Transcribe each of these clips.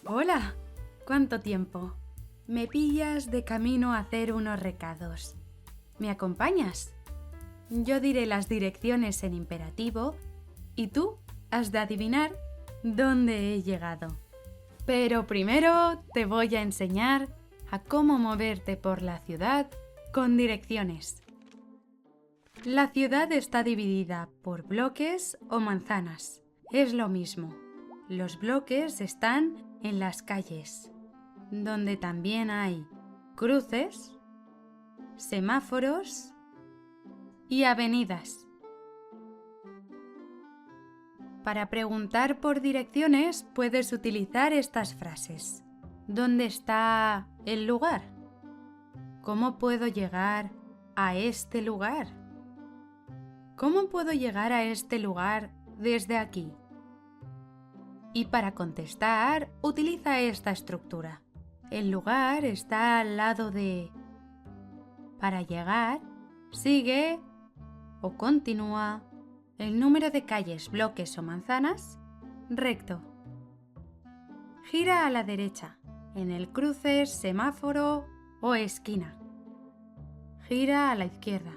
Hola, ¿cuánto tiempo? Me pillas de camino a hacer unos recados. ¿Me acompañas? Yo diré las direcciones en imperativo y tú has de adivinar dónde he llegado. Pero primero te voy a enseñar a cómo moverte por la ciudad con direcciones. La ciudad está dividida por bloques o manzanas. Es lo mismo. Los bloques están en las calles, donde también hay cruces, semáforos y avenidas. Para preguntar por direcciones puedes utilizar estas frases. ¿Dónde está el lugar? ¿Cómo puedo llegar a este lugar? ¿Cómo puedo llegar a este lugar desde aquí? Y para contestar, utiliza esta estructura. El lugar está al lado de... Para llegar, sigue o continúa el número de calles, bloques o manzanas recto. Gira a la derecha, en el cruce, semáforo o esquina. Gira a la izquierda,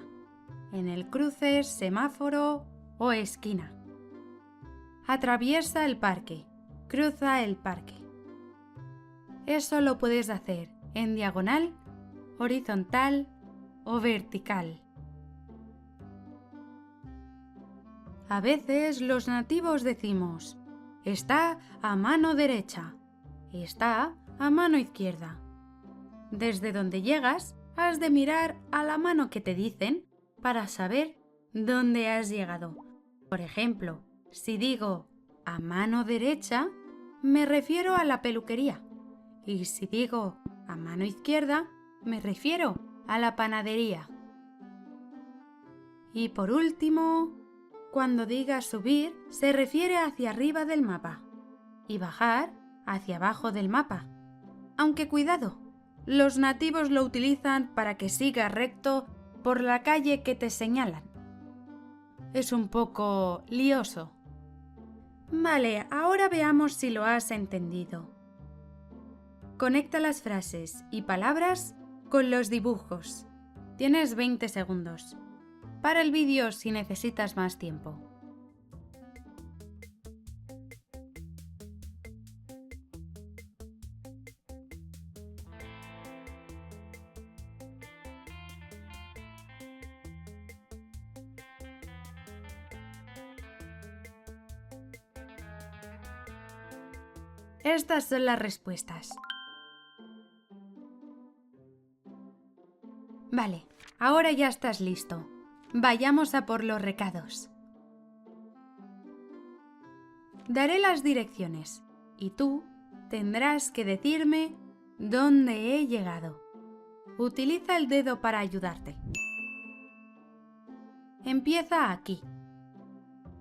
en el cruce, semáforo o esquina. Atraviesa el parque, cruza el parque. Eso lo puedes hacer en diagonal, horizontal o vertical. A veces los nativos decimos, está a mano derecha, está a mano izquierda. Desde donde llegas, has de mirar a la mano que te dicen para saber dónde has llegado. Por ejemplo, si digo a mano derecha, me refiero a la peluquería. Y si digo a mano izquierda, me refiero a la panadería. Y por último, cuando diga subir, se refiere hacia arriba del mapa y bajar hacia abajo del mapa. Aunque cuidado, los nativos lo utilizan para que sigas recto por la calle que te señalan. Es un poco lioso. Vale, ahora veamos si lo has entendido. Conecta las frases y palabras con los dibujos. Tienes 20 segundos. Para el vídeo si necesitas más tiempo. Estas son las respuestas. Vale, ahora ya estás listo. Vayamos a por los recados. Daré las direcciones y tú tendrás que decirme dónde he llegado. Utiliza el dedo para ayudarte. Empieza aquí.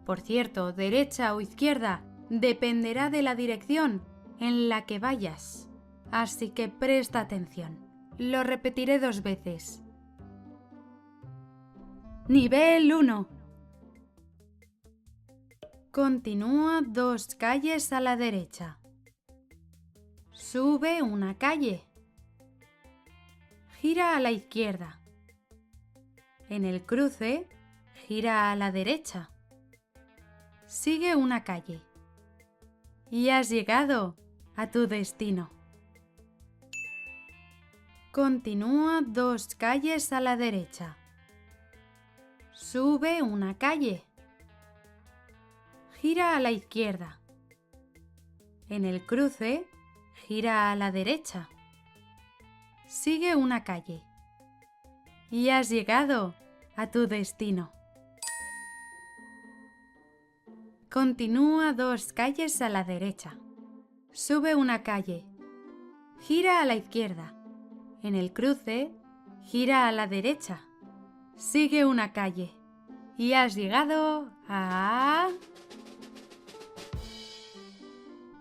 Por cierto, derecha o izquierda dependerá de la dirección en la que vayas. Así que presta atención. Lo repetiré 2 veces. Nivel 1. Continúa 2 calles a la derecha. Sube una calle. Gira a la izquierda. En el cruce, gira a la derecha. Sigue una calle. Y has llegado a tu destino. Continúa 2 calles a la derecha. Sube una calle. Gira a la izquierda. En el cruce, gira a la derecha. Sigue una calle. Y has llegado a tu destino. Continúa 2 calles a la derecha. Sube una calle. Gira a la izquierda. En el cruce, gira a la derecha. Sigue una calle. Y has llegado a...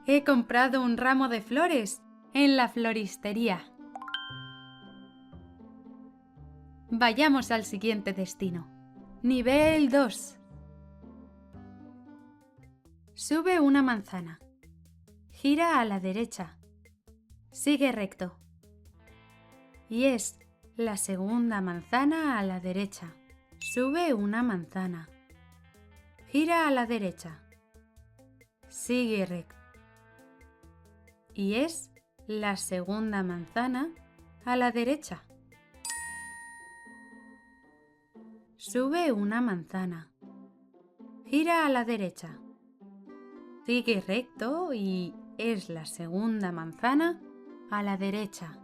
He comprado un ramo de flores en la floristería. Vayamos al siguiente destino. Nivel 2. Sube una manzana. Gira a la derecha. Sigue recto. Y es la segunda manzana a la derecha. Sube una manzana. Gira a la derecha. Sigue recto. Y es la segunda manzana a la derecha. Sube una manzana. Gira a la derecha. Sigue recto y es la segunda manzana a la derecha.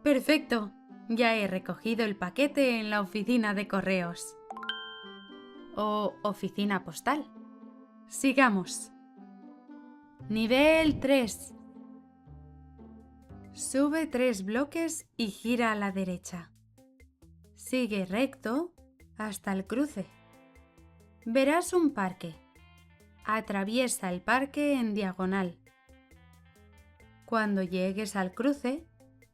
¡Perfecto! Ya he recogido el paquete en la oficina de correos. O oficina postal. Sigamos. Nivel 3. Sube 3 bloques y gira a la derecha. Sigue recto hasta el cruce. Verás un parque. Atraviesa el parque en diagonal. Cuando llegues al cruce,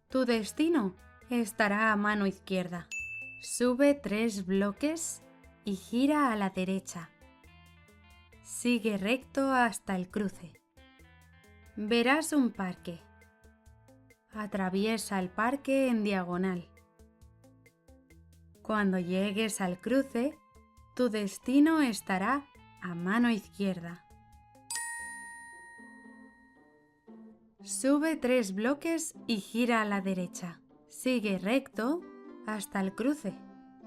tu destino estará a mano izquierda. Sube 3 bloques y gira a la derecha. Sigue recto hasta el cruce. Verás un parque. Atraviesa el parque en diagonal. Cuando llegues al cruce, tu destino estará a mano izquierda. Sube 3 bloques y gira a la derecha. Sigue recto hasta el cruce.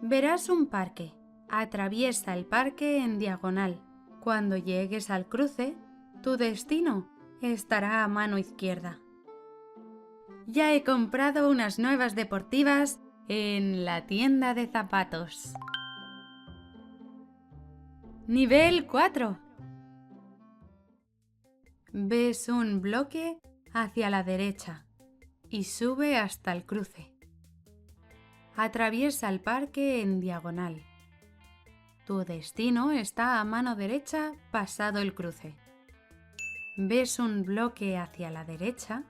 Verás un parque. Atraviesa el parque en diagonal. Cuando llegues al cruce, tu destino estará a mano izquierda. Ya he comprado unas nuevas deportivas en la tienda de zapatos. Nivel 4. Ves un bloque hacia la derecha y sube hasta el cruce. Atraviesa el parque en diagonal. Tu destino está a mano derecha pasado el cruce. Ves un bloque hacia la derecha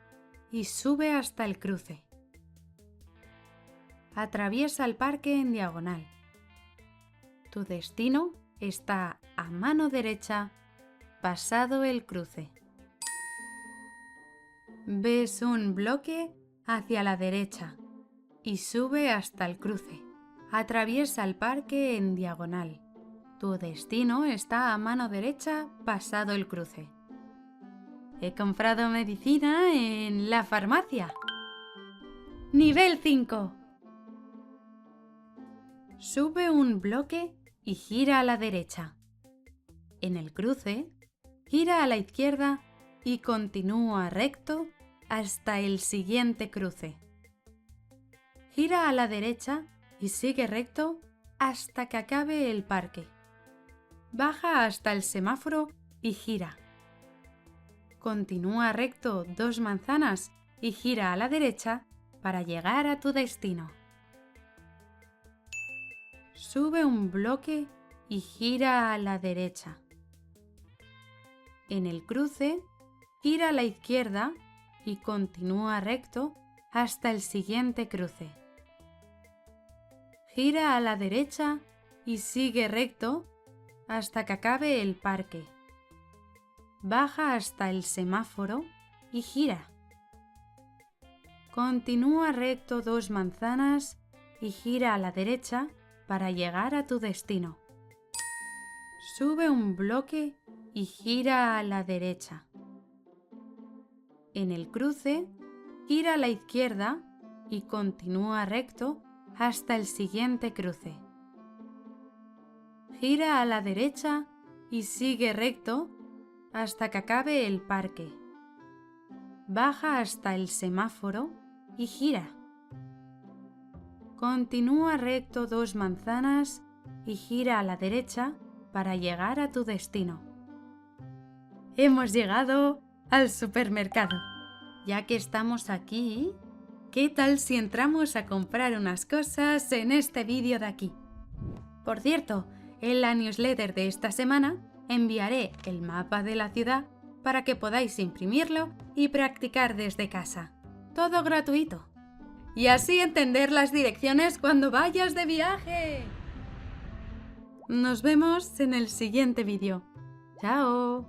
y sube hasta el cruce. Atraviesa el parque en diagonal. Tu destino está a mano derecha pasado el cruce. Ves un bloque hacia la derecha y sube hasta el cruce. Atraviesa el parque en diagonal. Tu destino está a mano derecha pasado el cruce. He comprado medicina en la farmacia. Nivel 5. Sube un bloque y gira a la derecha. En el cruce, gira a la izquierda y continúa recto hasta el siguiente cruce. Gira a la derecha y sigue recto hasta que acabe el parque. Baja hasta el semáforo y gira. Continúa recto 2 manzanas y gira a la derecha para llegar a tu destino. Sube un bloque y gira a la derecha. En el cruce, gira a la izquierda y continúa recto hasta el siguiente cruce. Gira a la derecha y sigue recto hasta que acabe el parque. Baja hasta el semáforo y gira. Continúa recto 2 manzanas y gira a la derecha para llegar a tu destino. Sube un bloque y gira a la derecha. En el cruce, gira a la izquierda y continúa recto hasta el siguiente cruce. Gira a la derecha y sigue recto hasta que acabe el parque. Baja hasta el semáforo y gira. Continúa recto 2 manzanas y gira a la derecha para llegar a tu destino. Hemos llegado al supermercado. Ya que estamos aquí, ¿qué tal si entramos a comprar unas cosas en este vídeo de aquí? Por cierto, en la newsletter de esta semana enviaré el mapa de la ciudad para que podáis imprimirlo y practicar desde casa. Todo gratuito. Y así entender las direcciones cuando vayas de viaje. Nos vemos en el siguiente vídeo. ¡Chao!